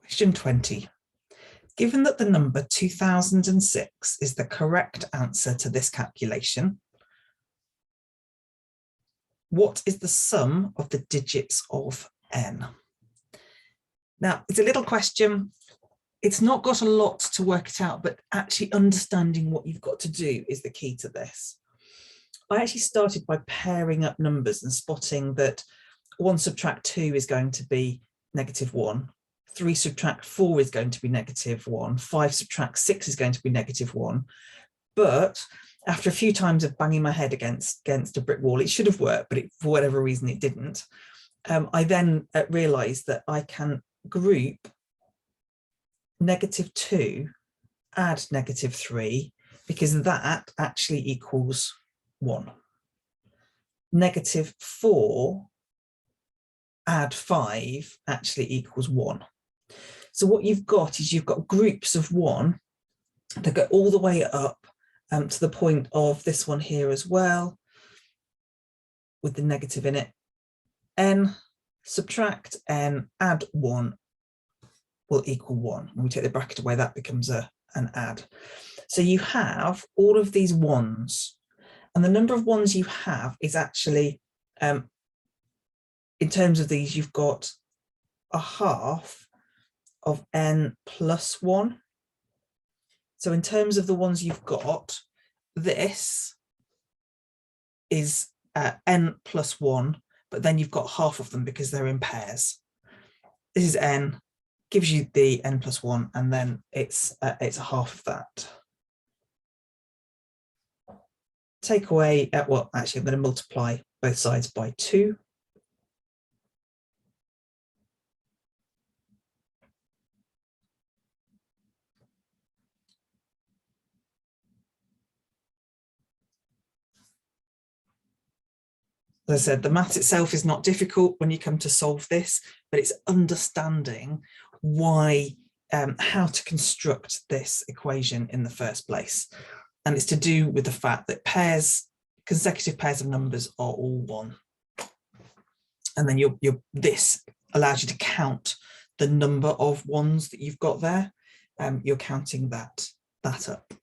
Question 20. Given that the number 2006 is the correct answer to this calculation, what is the sum of the digits of n? Now, it's a little question. It's not got a lot to work it out, but actually understanding what you've got to do is the key to this. I actually started by pairing up numbers and spotting that 1 subtract 2 is going to be -1. 3 subtract 4 is going to be -1, 5 subtract 6 is going to be -1. But after a few times of banging my head against a brick wall, it should have worked, but for whatever reason it didn't. I then realized that I can group -2, add -3, because that actually equals 1. -4, add 5 actually equals 1. So what you've got is you've got groups of 1 that go all the way up to the point of this one here as well, with the negative in it. N, subtract n, add 1 will equal 1. When we take the bracket away, that becomes an add. So you have all of these 1s, and the number of 1s you have is actually, in terms of these, you've got a half of n plus 1. So in terms of the ones you've got, this is n plus 1, but then you've got half of them because they're in pairs. This is n, gives you the n plus 1, and then it's a half of that. Take away, well, actually I'm going to multiply both sides by 2. As I said, the maths itself is not difficult when you come to solve this, but it's understanding why, how to construct this equation in the first place. And it's to do with the fact that consecutive pairs of numbers are all 1. And then this allows you to count the number of 1s that you've got there. You're counting that up.